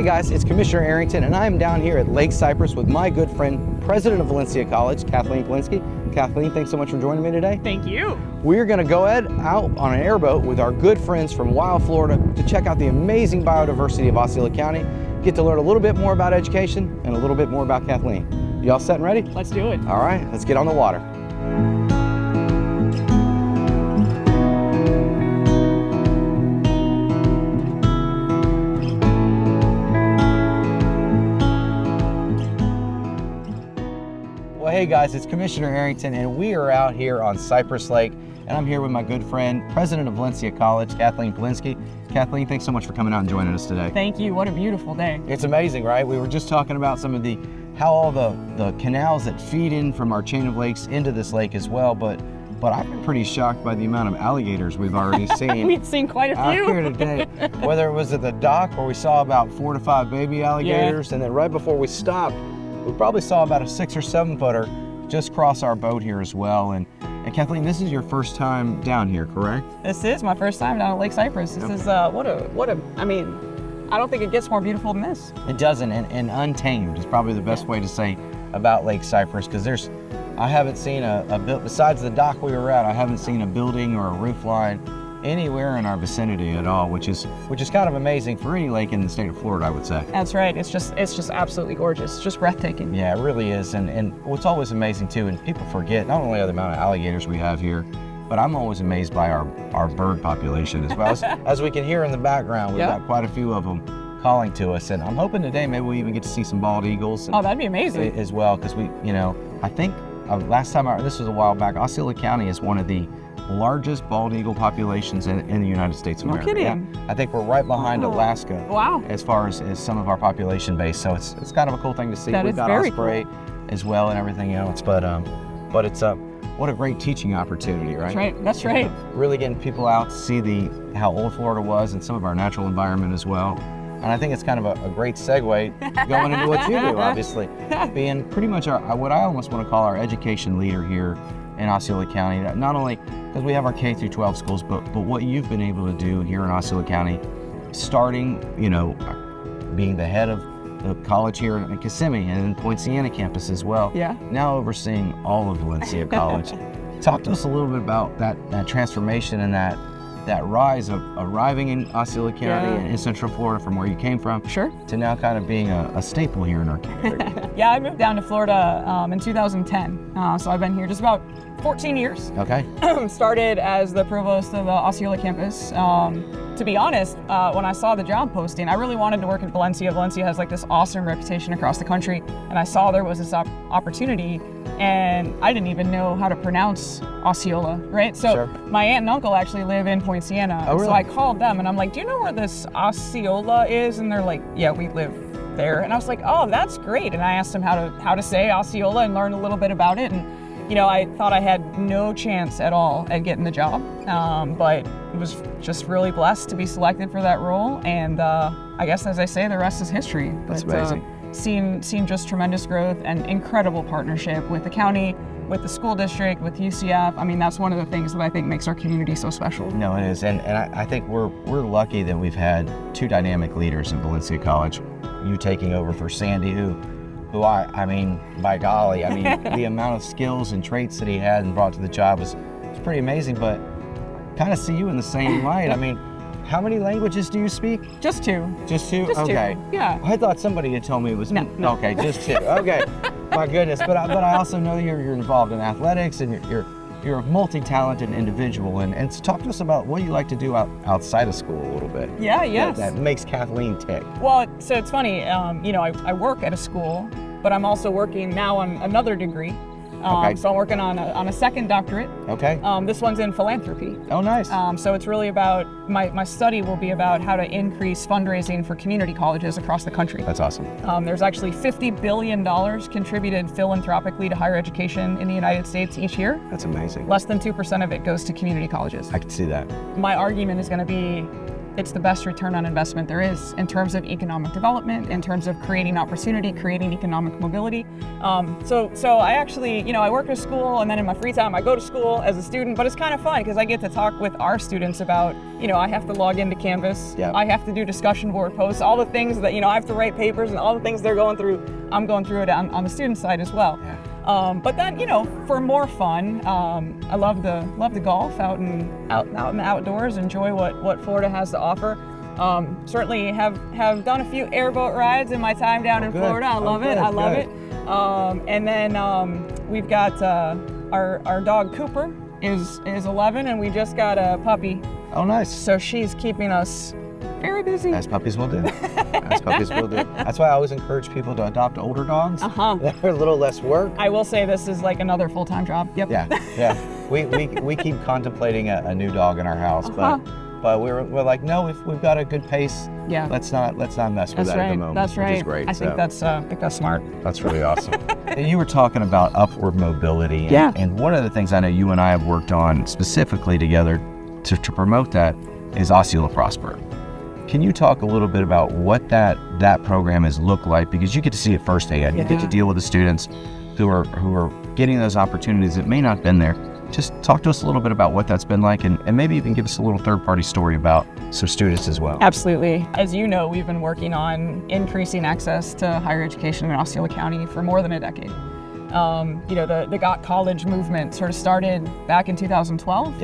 Hey guys, it's Commissioner Arrington, and I'm down here at Lake Cypress with my good friend, President of Valencia College, Kathleen Plinske. Kathleen, thanks so much for joining me today. Thank you. We're going to go out on an airboat with our good friends from Wild, Florida to check out the amazing biodiversity of Osceola County, get to learn a little bit more about education and a little bit more about Kathleen. You all set and ready? Let's do it. All right, let's get on the water. Well, hey guys, it's Commissioner Arrington, and we are out here on Cypress Lake, and I'm here with my good friend, President of Valencia College, Kathleen Plinske. Kathleen, thanks so much for coming out and joining us today. Thank you. What a beautiful day. It's amazing, right? We were just talking about some of how all the canals that feed in from our chain of lakes into this lake as well, but I've been pretty shocked by the amount of alligators we've already seen. We've seen quite a out few here today. Whether it was at the dock where we saw about 4 to 5 baby alligators, and then right before we stopped, we probably saw about a 6 or 7 footer just cross our boat here as well. And Kathleen, this is your first time down here, correct? This is my first time down at Lake Cypress. This is I don't think it gets more beautiful than this. It doesn't, and untamed is probably the best way to say about Lake Cypress, because I haven't seen besides the dock we were at, I haven't seen a building or a roof line anywhere in our vicinity at all, which is kind of amazing for any lake in the state of Florida, I would say. That's right. It's just absolutely gorgeous. It's just breathtaking. Yeah, it really is. And what's always amazing too, and people forget not only the amount of alligators we have here, but I'm always amazed by our bird population as well. As we can hear in the background, we've got quite a few of them calling to us, and I'm hoping today maybe we even get to see some bald eagles. Oh, that'd be amazing. As well, because I think last time this was a while back, Osceola County is one of the largest bald eagle populations in the United States of America. No kidding. Yeah. I think we're right behind Alaska. Wow. As far as some of our population base, so it's kind of a cool thing to see. We've got very osprey as well and everything else, but it's what a great teaching opportunity, right? That's right. Really getting people out to see how old Florida was and some of our natural environment as well. And I think it's kind of a great segue going into what you do, obviously. Being pretty much what I almost want to call our education leader here in Osceola County, not only because we have our K through 12 schools, but what you've been able to do here in Osceola County, starting, being the head of the college here in Kissimmee and in Poinciana campus as well. Yeah. Now overseeing all of Valencia College. Talk to us a little bit about that transformation and that rise of arriving in Osceola County and in Central Florida from where you came from. Sure. To now kind of being a staple here in our community. Yeah, I moved down to Florida in 2010. So I've been here just about 14 years. Okay. Started as the provost of the Osceola campus. To be honest, when I saw the job posting, I really wanted to work at Valencia. Valencia has like this awesome reputation across the country, and I saw there was this opportunity, and I didn't even know how to pronounce Osceola, right? So my aunt and uncle actually live in Poinciana. Oh, really? So I called them and I'm like, do you know where this Osceola is? And they're like, yeah, we live there. And I was like, oh, that's great. And I asked them how to say Osceola and learn a little bit about it. And I thought I had no chance at all at getting the job, but I was just really blessed to be selected for that role. And I guess, as I say, the rest is history. That's amazing. Seen just tremendous growth and incredible partnership with the county, with the school district, with UCF. I mean, that's one of the things that I think makes our community so special. No, it is, and I think we're lucky that we've had 2 dynamic leaders in Valencia College. You taking over for Sandy, who I mean, by golly, the amount of skills and traits that he had and brought to the job was pretty amazing. But kind of see you in the same light. I mean, how many languages do you speak? Just 2. Just 2? Just okay. 2. Yeah. I thought somebody had told me it was no. Okay, just 2. Okay. My goodness. But I also know you're involved in athletics, and you're a multi-talented individual. And so talk to us about what you like to do outside of school a little bit. Yeah, yes. That makes Kathleen tick. Well, so it's funny. I work at a school, but I'm also working now on another degree. So I'm working on a second doctorate. Okay. This one's in philanthropy. Oh, nice. So it's really about, my study will be about how to increase fundraising for community colleges across the country. That's awesome. There's actually $50 billion contributed philanthropically to higher education in the United States each year. That's amazing. Less than 2% of it goes to community colleges. I can see that. My argument is going to be, it's the best return on investment there is in terms of economic development, in terms of creating opportunity, creating economic mobility. So I actually, I work at a school, and then in my free time I go to school as a student, but it's kind of fun because I get to talk with our students about, I have to log into Canvas, I have to do discussion board posts, all the things that, I have to write papers and all the things they're going through, I'm going through it on the student side as well. But then, for more fun, I love the golf out in the outdoors. Enjoy what Florida has to offer. Certainly have done a few airboat rides in my time down in Florida. I love it. And then we've got our dog Cooper is 11, and we just got a puppy. Oh, nice. So she's keeping us very busy. As puppies will do. That's why I always encourage people to adopt older dogs. They're a little less work. I will say this is like another full-time job. Yep. Yeah. We keep contemplating a new dog in our house, but we're like, no, if we've got a good pace, let's not mess with that at the moment. That's right. Which is great. I think that's smart. That's really awesome. And you were talking about upward mobility. And one of the things I know you and I have worked on specifically together to promote that is Osceola Prosper. Can you talk a little bit about what that program has looked like? Because you get to see it firsthand. You get to deal with the students who are getting those opportunities that may not have been there. Just talk to us a little bit about what that's been like, and maybe even give us a little third-party story about some students as well. Absolutely. As you know, we've been working on increasing access to higher education in Osceola County for more than a decade. The Got College movement sort of started back in 2012.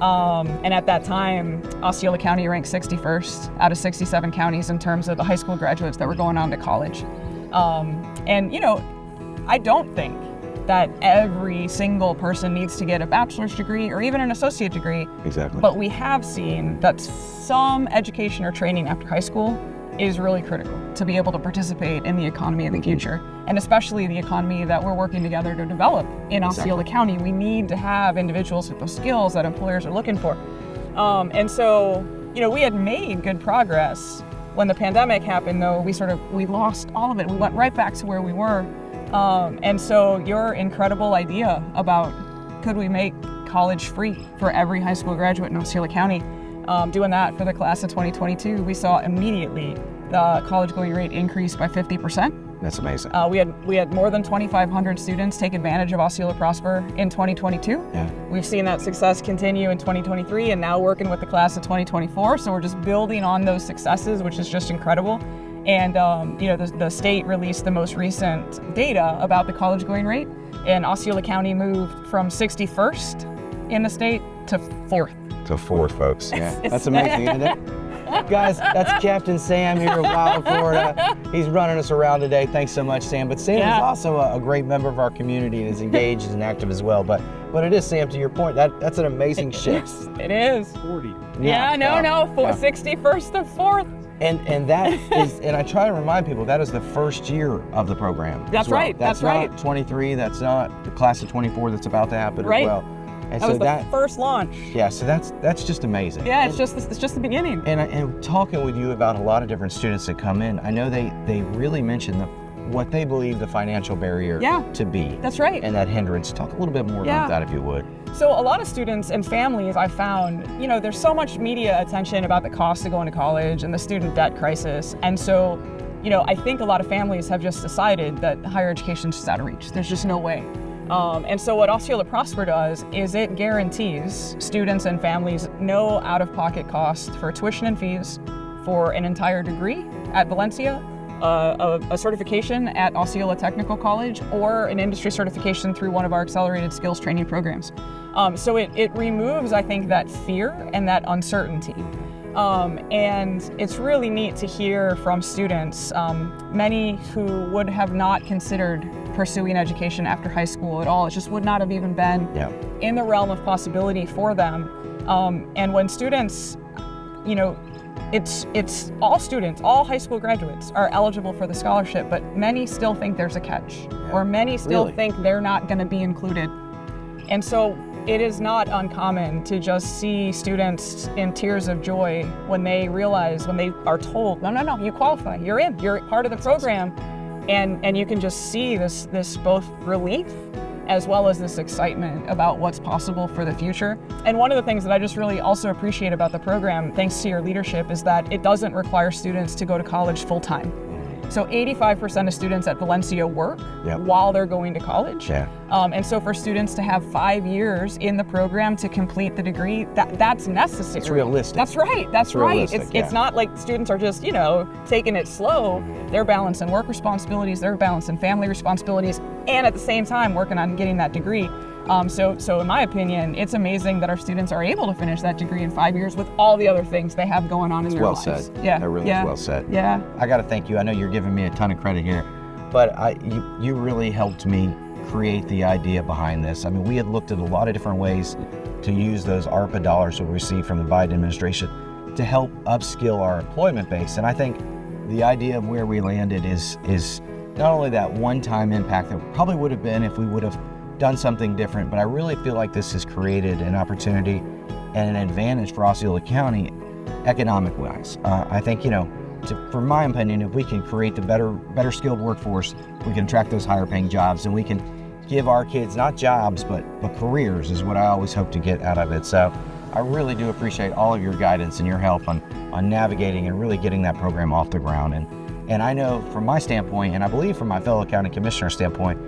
And at that time, Osceola County ranked 61st out of 67 counties in terms of the high school graduates that were going on to college. I don't think that every single person needs to get a bachelor's degree or even an associate degree. Exactly. But we have seen that some education or training after high school is really critical to be able to participate in the economy of the future, and especially the economy that we're working together to develop in Osceola County. We need to have individuals with those skills that employers are looking for. And so, we had made good progress. When the pandemic happened, though, we lost all of it. We went right back to where we were. And so your incredible idea about could we make college free for every high school graduate in Osceola County, doing that for the class of 2022, we saw immediately the college going rate increase by 50%. That's amazing. We had more than 2,500 students take advantage of Osceola Prosper in 2022. We've seen that success continue in 2023, and now working with the class of 2024. So we're just building on those successes, which is just incredible. And the state released the most recent data about the college going rate, and Osceola County moved from 61st in the state to 4th. To 4th, folks. That's amazing, isn't it? Guys, that's Captain Sam here in Wild, Florida. He's running us around today. Thanks so much, Sam. But Sam is also a great member of our community and is engaged and active as well. But it is, Sam, to your point, that's an amazing shift. It is. 40. 61st to 4th. And that is, and I try to remind people, that is the first year of the program. That's right. That's not 23. That's not the class of 24 that's about to happen as well. And that was the first launch. Yeah, so that's just amazing. Yeah, it's just the beginning. And talking with you about a lot of different students that come in, I know they really mention what they believe the financial barrier to be. That's right. And that hindrance. Talk a little bit more about that, if you would. So a lot of students and families, I found, there's so much media attention about the cost of going to college and the student debt crisis. And so, I think a lot of families have just decided that higher education is just out of reach. There's just no way. And so what Osceola Prosper does is it guarantees students and families no out-of-pocket cost for tuition and fees for an entire degree at Valencia, a certification at Osceola Technical College, or an industry certification through one of our accelerated skills training programs. So it removes, I think, that fear and that uncertainty. And it's really neat to hear from students, many who would have not considered pursuing education after high school at all. It just would not have even been in the realm of possibility for them. And when students, it's all students, all high school graduates are eligible for the scholarship, but many still think there's a catch, or many still think they're not going to be included. And so it is not uncommon to just see students in tears of joy when they realize, when they are told, no, you qualify, you're in, you're part of the program. And you can just see this both relief as well as this excitement about what's possible for the future. And one of the things that I just really also appreciate about the program, thanks to your leadership, is that it doesn't require students to go to college full time. So 85% of students at Valencia work while they're going to college. And so for students to have 5 years in the program to complete the degree, that's necessary. It's realistic. That's right. That's right. It's not like students are just, taking it slow. They're balancing work responsibilities, they're balancing family responsibilities, and at the same time working on getting that degree. So in my opinion, it's amazing that our students are able to finish that degree in 5 years with all the other things they have going on in their lives. Well said. Yeah. That really is well said. Yeah. I got to thank you. I know you're giving me a ton of credit here, but you really helped me create the idea behind this. I mean, we had looked at a lot of different ways to use those ARPA dollars that we received from the Biden administration to help upskill our employment base. And I think the idea of where we landed is not only that one-time impact that probably would have been if we would have done something different, but I really feel like this has created an opportunity and an advantage for Osceola County economic-wise. I think, for my opinion, if we can create the better skilled workforce, we can attract those higher paying jobs, and we can give our kids not jobs, but careers is what I always hope to get out of it. So I really do appreciate all of your guidance and your help on navigating and really getting that program off the ground. And I know from my standpoint, and I believe from my fellow county commissioner standpoint,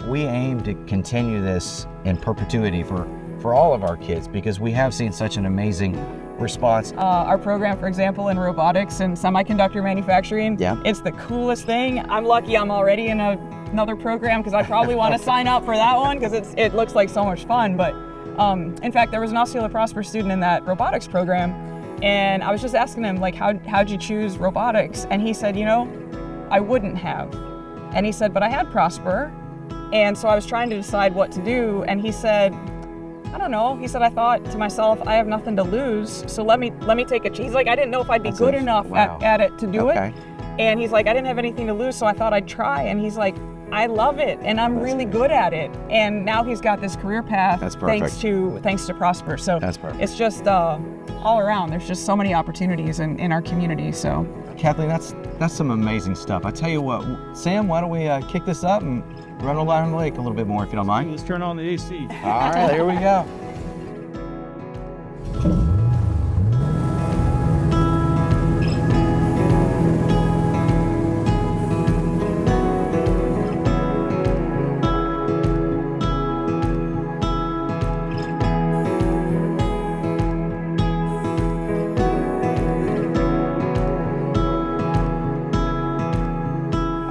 we aim to continue this in perpetuity for all of our kids, because we have seen such an amazing response. Our program, for example, in robotics and semiconductor manufacturing, it's the coolest thing. I'm lucky I'm already in another program, because I probably want to sign up for that one, because it looks like so much fun. But in fact, there was an Osceola Prosper student in that robotics program, and I was just asking him, like, how'd you choose robotics? And he said, I wouldn't have. And he said, but I had Prosper, and so I was trying to decide what to do, and he said, I don't know. He said, I thought to myself, I have nothing to lose, so let me take a chance. He's like, I didn't know if I'd be good enough at it to do it. And he's like, I didn't have anything to lose, so I thought I'd try. And he's like, I love it, and I'm really good at it. And now he's got this career path thanks to Prosper. So it's just all around. There's just so many opportunities in our community. So Kathleen, that's some amazing stuff. I tell you what, Sam, why don't we kick this up and run along the lake a little bit more, if you don't mind? Let's turn on the AC. All right, here we go.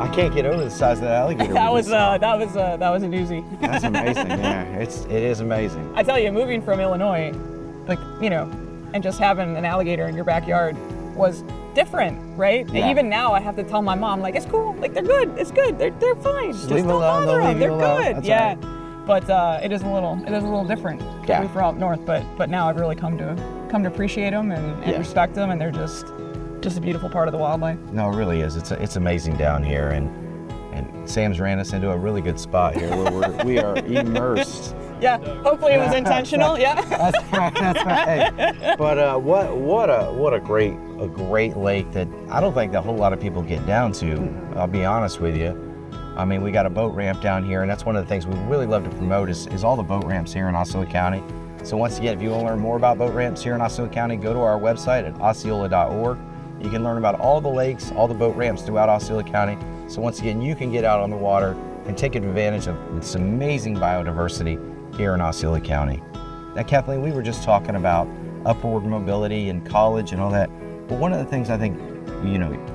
I can't get over the size of that alligator. that was a doozy. That's amazing. Yeah, it is amazing. I tell you, moving from Illinois, and just having an alligator in your backyard was different, right? Yeah. And even now, I have to tell my mom, like, it's cool, like they're good, it's good, they're fine. Just leave don't alone, bother them, they're alone. good. That's Yeah, right. But it is a little different coming from up north. But now I've really come to appreciate them and respect them, and they're just a beautiful part of the wildlife. No, it really is. It's amazing down here, and Sam's ran us into a really good spot here where we are immersed. Yeah, hopefully it was intentional. Yeah. That's right. But what a great lake that I don't think a whole lot of people get down to. I'll be honest with you. I mean, we got a boat ramp down here, and that's one of the things we really love to promote is all the boat ramps here in Osceola County. So once again, if you want to learn more about boat ramps here in Osceola County, go to our website at osceola.org. You can learn about all the lakes, all the boat ramps throughout Osceola County. So once again, you can get out on the water and take advantage of this amazing biodiversity here in Osceola County. Now, Kathleen, we were just talking about upward mobility and college and all that, but one of the things I think,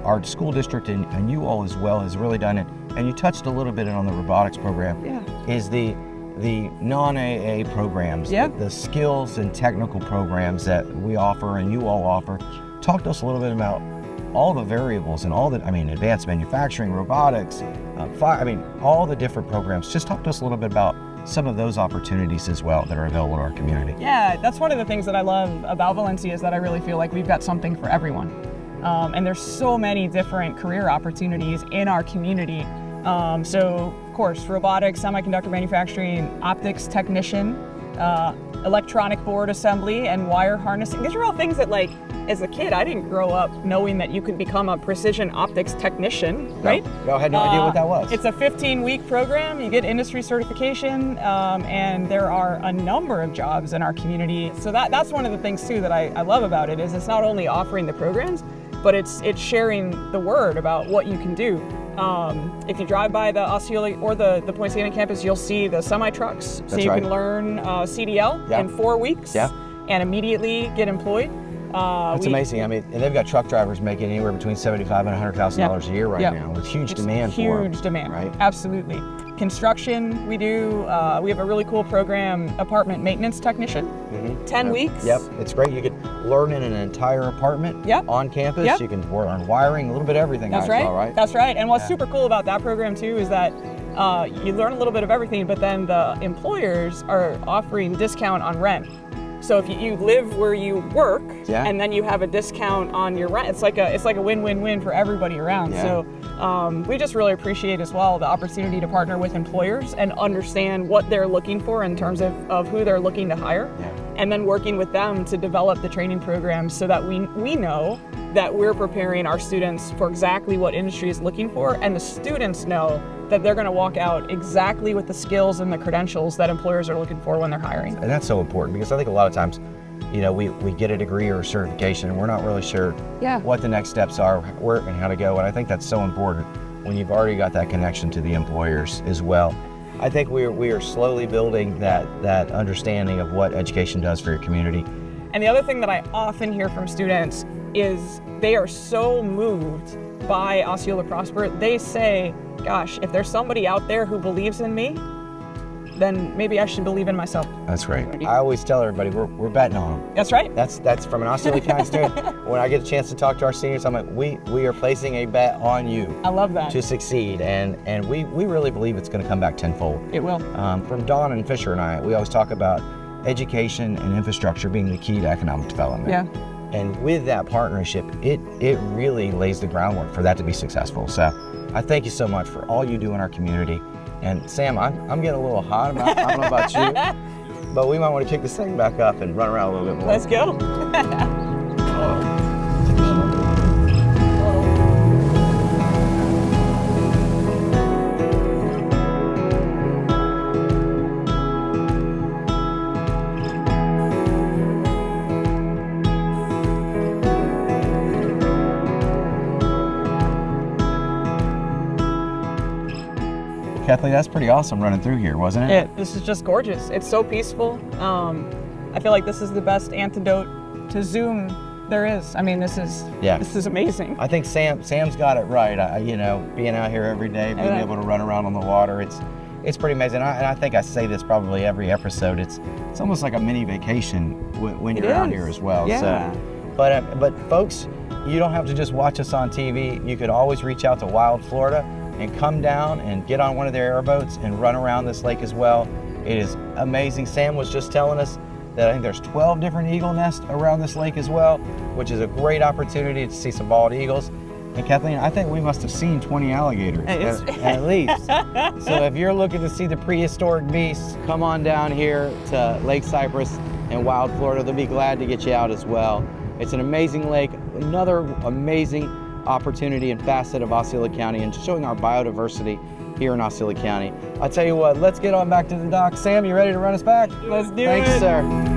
our school district and you all as well has really done it, and you touched a little bit on the robotics program, is the non-AA programs, the skills and technical programs that we offer and you all offer. Talk to us a little bit about all the variables and advanced manufacturing, robotics, all the different programs. Just talk to us a little bit about some of those opportunities as well that are available to our community. Yeah, that's one of the things that I love about Valencia is that I really feel like we've got something for everyone. And there's so many different career opportunities in our community. So, of course, robotics, semiconductor manufacturing, optics technician, electronic board assembly and wire harnessing. These are all things that, like, as a kid, I didn't grow up knowing that you could become a precision optics technician, right? No, I had no idea what that was. It's a 15-week program. You get industry certification, and there are a number of jobs in our community. So that's one of the things, too, that I love about it, is it's not only offering the programs, but it's sharing the word about what you can do. If you drive by the Osceola or the Point St. Anne campus, you'll see the semi-trucks. So you can learn CDL in 4 weeks and immediately get employed. That's amazing. I mean, and they've got truck drivers making anywhere between $75,000 and $100,000 a year right now, with huge demand for them. Huge demand, right? Absolutely. Construction, we do. We have a really cool program, apartment maintenance technician. 10 weeks. Yep, it's great. You could learn in an entire apartment on campus. You can learn wiring, a little bit of everything. That's right. Right? That's right. And what's super cool about that program too is that you learn a little bit of everything, but then the employers are offering discount on rent. So if you live where you work, and then you have a discount on your rent, it's like a win-win-win for everybody around. So we just really appreciate as well the opportunity to partner with employers and understand what they're looking for in terms of who they're looking to hire, and then working with them to develop the training programs so that we know that we're preparing our students for exactly what industry is looking for, and the students know that they're going to walk out exactly with the skills and the credentials that employers are looking for when they're hiring. And that's so important, because I think a lot of times, you know, we get a degree or a certification and we're not really sure what the next steps are, where and how to go. And I think that's so important when you've already got that connection to the employers as well. I think we are slowly building that understanding of what education does for your community. And the other thing that I often hear from students is they are so moved by Osceola Prosper. They say, gosh, if there's somebody out there who believes in me, then maybe I should believe in myself. That's right. I always tell everybody we're betting on them. That's right. That's from an Osceola County student. When I get a chance to talk to our seniors, I'm like, we are placing a bet on you. I love that. To succeed, and we really believe it's going to come back tenfold. It will. From Dawn and Fisher and I, we always talk about education and infrastructure being the key to economic development. Yeah. And with that partnership, it really lays the groundwork for that to be successful. So I thank you so much for all you do in our community. And Sam, I'm getting a little hot. I don't know about you, but we might want to kick this thing back up and run around a little bit more. Let's go. Kathleen, that's pretty awesome running through here, wasn't it? This is just gorgeous. It's so peaceful. I feel like this is the best antidote to Zoom there is. I mean, this is amazing. I think Sam's got it right. You know, being out here every day, being able to run around on the water, it's pretty amazing. And I think I say this probably every episode. It's almost like a mini vacation when you're out here as well. Yeah. So, but folks, you don't have to just watch us on TV. You could always reach out to Wild Florida and come down and get on one of their airboats and run around this lake as well. It is amazing. Sam was just telling us that I think there's 12 different eagle nests around this lake as well, which is a great opportunity to see some bald eagles. And Kathleen, I think we must have seen 20 alligators at least. So if you're looking to see the prehistoric beasts, come on down here to Lake Cypress in Wild Florida. They'll be glad to get you out as well. It's an amazing lake, another amazing opportunity and facet of Osceola County, and showing our biodiversity here in Osceola County. I'll tell you what, let's get on back to the dock. Sam, you ready to run us back? Let's do it. Thanks, sir.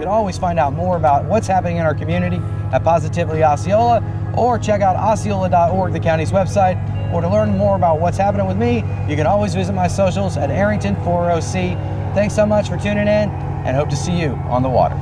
Always find out more about what's happening in our community at Positively Osceola, or check out osceola.org, the county's website. Or to learn more about what's happening with me, you can always visit my socials at Arrington4OC. Thanks so much for tuning in, and hope to see you on the water.